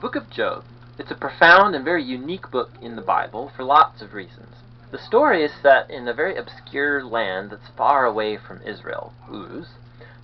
Book of Job. It's a profound and very unique book in the Bible for lots of reasons. The story is set in a very obscure land that's far away from Israel, Uz.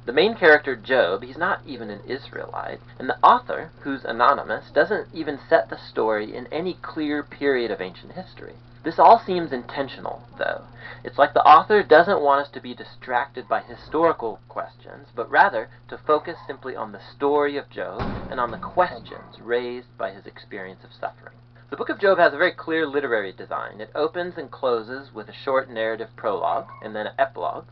The main character, Job, he's not even an Israelite, and the author, who's anonymous, doesn't even set the story in any clear period of ancient history. This all seems intentional, though. It's like the author doesn't want us to be distracted by historical questions, but rather to focus simply on the story of Job and on the questions raised by his experience of suffering. The book of Job has a very clear literary design. It opens and closes with a short narrative prologue, and then an epilogue,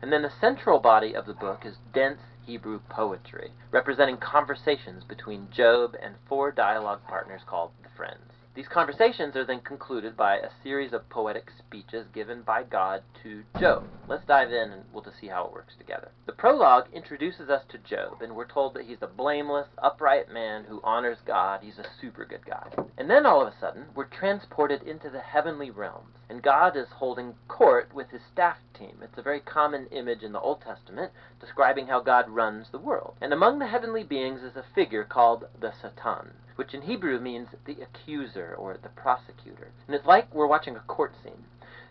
and then the central body of the book is dense Hebrew poetry, representing conversations between Job and four dialogue partners called the Friends. These conversations are then concluded by a series of poetic speeches given by God to Job. Let's dive in and we'll just see how it works together. The prologue introduces us to Job, and we're told that he's a blameless, upright man who honors God. He's a super good guy. And then all of a sudden, we're transported into the heavenly realms, and God is holding court with his staff team. It's a very common image in the Old Testament describing how God runs the world. And among the heavenly beings is a figure called the Satan, which in Hebrew means the accuser or the prosecutor. And it's like we're watching a court scene.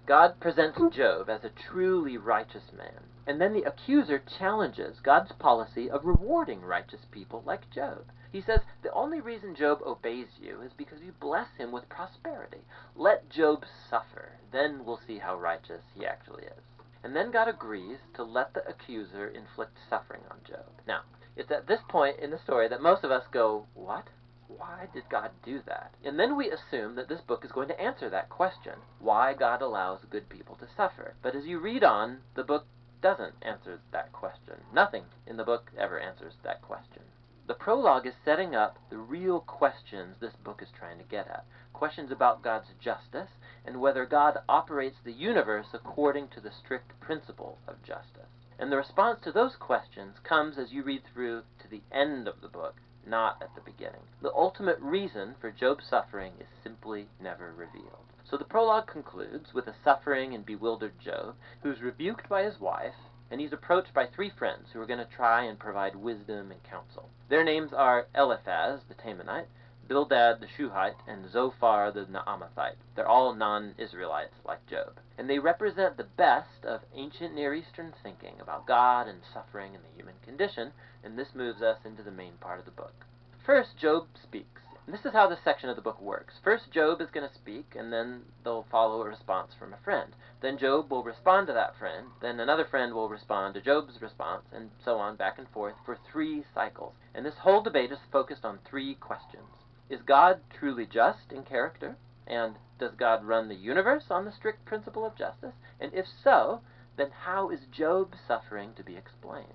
God presents Job as a truly righteous man, and then the accuser challenges God's policy of rewarding righteous people like Job. He says, the only reason Job obeys you is because you bless him with prosperity. Let Job suffer, then we'll see how righteous he actually is. And then God agrees to let the accuser inflict suffering on Job. Now, it's at this point in the story that most of us go, what? Why did God do that? And then we assume that this book is going to answer that question, why God allows good people to suffer. But as you read on, the book doesn't answer that question. Nothing in the book ever answers that question. The prologue is setting up the real questions this book is trying to get at. Questions about God's justice and whether God operates the universe according to the strict principle of justice. And the response to those questions comes as you read through to the end of the book, not at the beginning. The ultimate reason for Job's suffering is simply never revealed. So the prologue concludes with a suffering and bewildered Job, who's rebuked by his wife, and he's approached by three friends who are going to try and provide wisdom and counsel. Their names are Eliphaz, the Temanite, Bildad the Shuhite, and Zophar the Naamathite. They're all non-Israelites like Job. And they represent the best of ancient Near Eastern thinking about God and suffering and the human condition, and this moves us into the main part of the book. First, Job speaks. And this is how this section of the book works. First, Job is going to speak, and then they'll follow a response from a friend. Then Job will respond to that friend, then another friend will respond to Job's response, and so on, back and forth, for 3 cycles. And this whole debate is focused on 3 questions. Is God truly just in character? And does God run the universe on the strict principle of justice? And if so, then how is Job's suffering to be explained?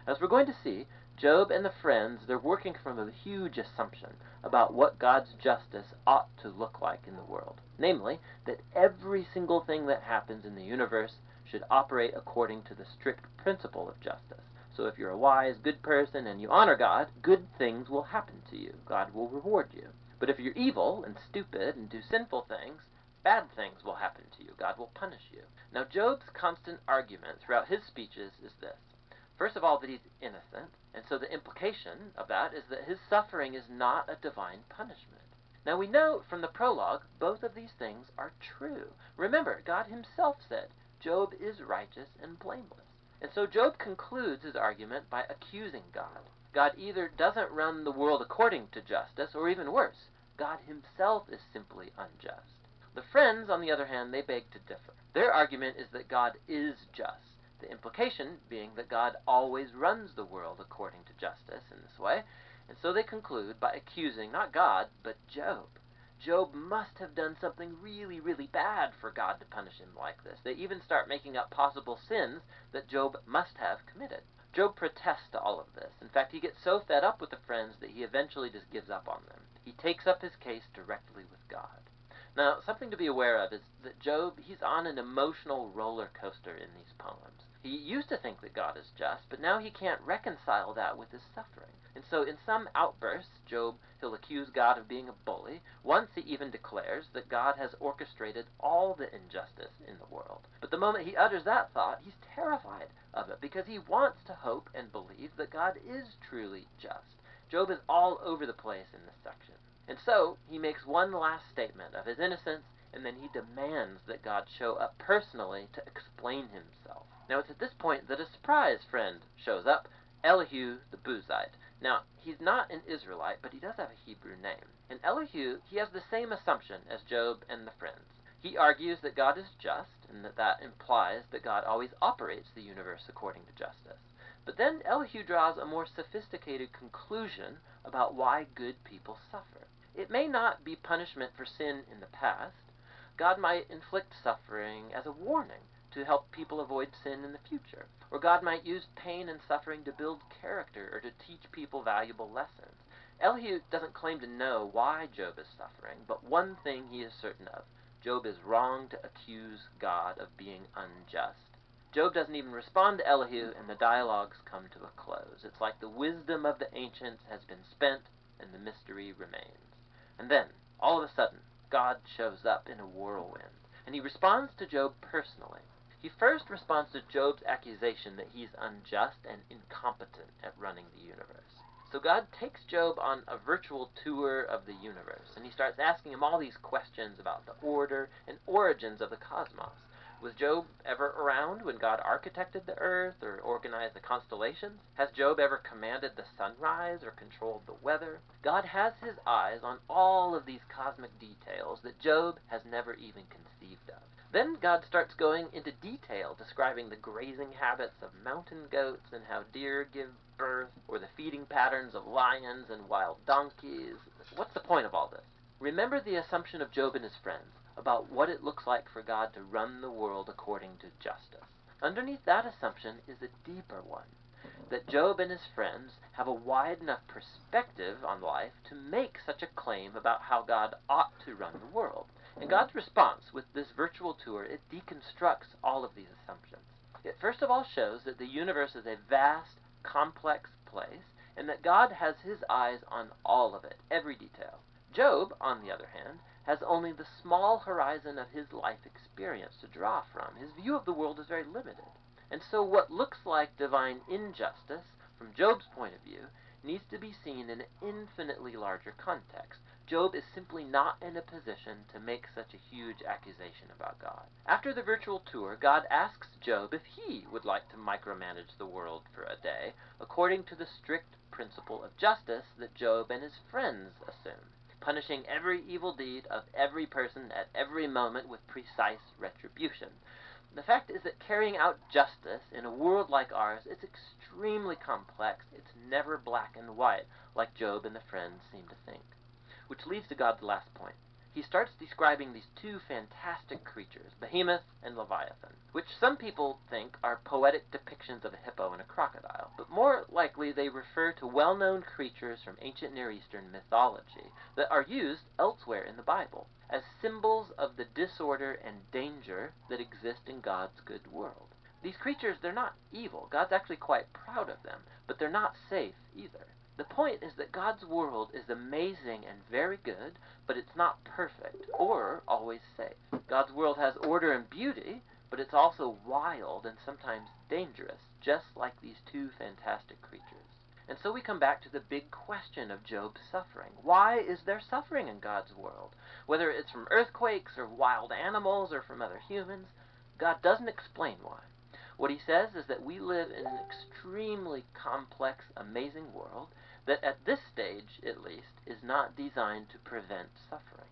As we're going to see, Job and the friends, they're working from a huge assumption about what God's justice ought to look like in the world. Namely, that every single thing that happens in the universe should operate according to the strict principle of justice. So if you're a wise, good person and you honor God, good things will happen to you. God will reward you. But if you're evil and stupid and do sinful things, bad things will happen to you. God will punish you. Now, Job's constant argument throughout his speeches is this. First of all, that he's innocent, and so the implication of that is that his suffering is not a divine punishment. Now we know from the prologue, both of these things are true. Remember, God himself said, Job is righteous and blameless. And so Job concludes his argument by accusing God. God either doesn't run the world according to justice, or even worse, God himself is simply unjust. The friends, on the other hand, they beg to differ. Their argument is that God is just. The implication being that God always runs the world according to justice in this way, and so they conclude by accusing not God, but Job. Job must have done something really, really bad for God to punish him like this. They even start making up possible sins that Job must have committed. Job protests to all of this. In fact, he gets so fed up with the friends that he eventually just gives up on them. He takes up his case directly with God. Now, something to be aware of is that Job, he's on an emotional roller coaster in these poems. He used to think that God is just, but now he can't reconcile that with his suffering. And so in some outbursts, he'll accuse God of being a bully. Once he even declares that God has orchestrated all the injustice in the world. But the moment he utters that thought, he's terrified of it, because he wants to hope and believe that God is truly just. Job is all over the place in this section. And so, he makes one last statement of his innocence, and then he demands that God show up personally to explain himself. Now, it's at this point that a surprise friend shows up, Elihu the Buzite. Now, he's not an Israelite, but he does have a Hebrew name. And Elihu, he has the same assumption as Job and the friends. He argues that God is just, and that implies that God always operates the universe according to justice. But then Elihu draws a more sophisticated conclusion about why good people suffer. It may not be punishment for sin in the past. God might inflict suffering as a warning to help people avoid sin in the future. Or God might use pain and suffering to build character or to teach people valuable lessons. Elihu doesn't claim to know why Job is suffering, but one thing he is certain of: Job is wrong to accuse God of being unjust. Job doesn't even respond to Elihu, and the dialogues come to a close. It's like the wisdom of the ancients has been spent, and the mystery remains. And then, all of a sudden, God shows up in a whirlwind, and he responds to Job personally. He first responds to Job's accusation that he's unjust and incompetent at running the universe. So God takes Job on a virtual tour of the universe, and he starts asking him all these questions about the order and origins of the cosmos. Was Job ever around when God architected the earth or organized the constellations? Has Job ever commanded the sunrise or controlled the weather? God has his eyes on all of these cosmic details that Job has never even conceived of. Then God starts going into detail describing the grazing habits of mountain goats and how deer give birth, or the feeding patterns of lions and wild donkeys. What's the point of all this? Remember the assumption of Job and his friends about what it looks like for God to run the world according to justice. Underneath that assumption is a deeper one, that Job and his friends have a wide enough perspective on life to make such a claim about how God ought to run the world. And God's response with this virtual tour, it deconstructs all of these assumptions. It first of all shows that the universe is a vast, complex place, and that God has his eyes on all of it, every detail. Job, on the other hand, has only the small horizon of his life experience to draw from. His view of the world is very limited. And so what looks like divine injustice, from Job's point of view, needs to be seen in an infinitely larger context. Job is simply not in a position to make such a huge accusation about God. After the virtual tour, God asks Job if he would like to micromanage the world for a day, according to the strict principle of justice that Job and his friends assume, punishing every evil deed of every person at every moment with precise retribution. The fact is that carrying out justice in a world like ours, it's extremely complex. It's never black and white, like Job and the friends seem to think. Which leads to God's last point. He starts describing these two fantastic creatures, Behemoth and Leviathan, which some people think are poetic depictions of a hippo and a crocodile, but more likely they refer to well-known creatures from ancient Near Eastern mythology that are used elsewhere in the Bible as symbols of the disorder and danger that exist in God's good world. These creatures, they're not evil. God's actually quite proud of them, but they're not safe either. The point is that God's world is amazing and very good, but it's not perfect or always safe. God's world has order and beauty, but it's also wild and sometimes dangerous, just like these two fantastic creatures. And so we come back to the big question of Job's suffering. Why is there suffering in God's world? Whether it's from earthquakes or wild animals or from other humans, God doesn't explain why. What he says is that we live in an extremely complex, amazing world that at this stage, at least, is not designed to prevent suffering.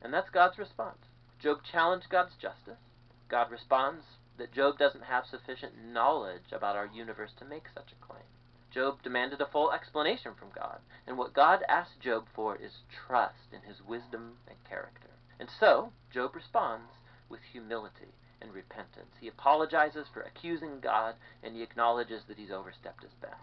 And that's God's response. Job challenged God's justice. God responds that Job doesn't have sufficient knowledge about our universe to make such a claim. Job demanded a full explanation from God, and what God asked Job for is trust in his wisdom and character. And so, Job responds with humility and repentance. He apologizes for accusing God, and he acknowledges that he's overstepped his bounds.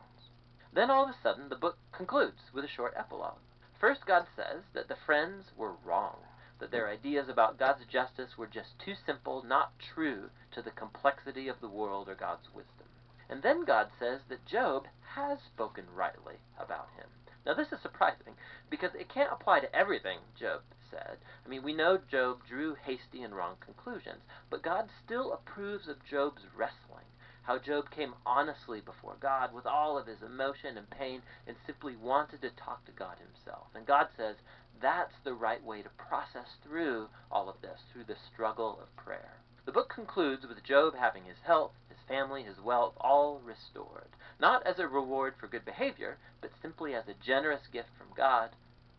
Then all of a sudden, the book concludes with a short epilogue. First, God says that the friends were wrong, that their ideas about God's justice were just too simple, not true to the complexity of the world or God's wisdom. And then God says that Job has spoken rightly about him. Now this is surprising, because it can't apply to everything Job said. I mean, we know Job drew hasty and wrong conclusions, but God still approves of Job's wrestling, how Job came honestly before God with all of his emotion and pain and simply wanted to talk to God himself. And God says that's the right way to process through all of this, through the struggle of prayer. The book concludes with Job having his health, his family, his wealth all restored, not as a reward for good behavior, but simply as a generous gift from God,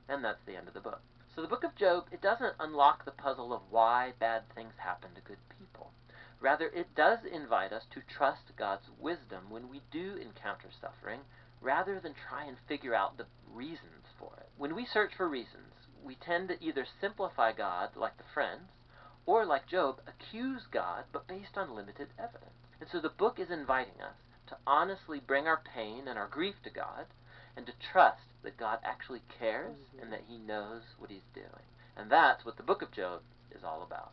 and that's the end of the book. So the book of Job, it doesn't unlock the puzzle of why bad things happen to good people. Rather, it does invite us to trust God's wisdom when we do encounter suffering, rather than try and figure out the reasons for it. When we search for reasons, we tend to either simplify God like the Friends, or like Job, accuse God, but based on limited evidence. And so the book is inviting us to honestly bring our pain and our grief to God, and to trust that God actually cares and that he knows what he's doing. And that's what the book of Job is all about.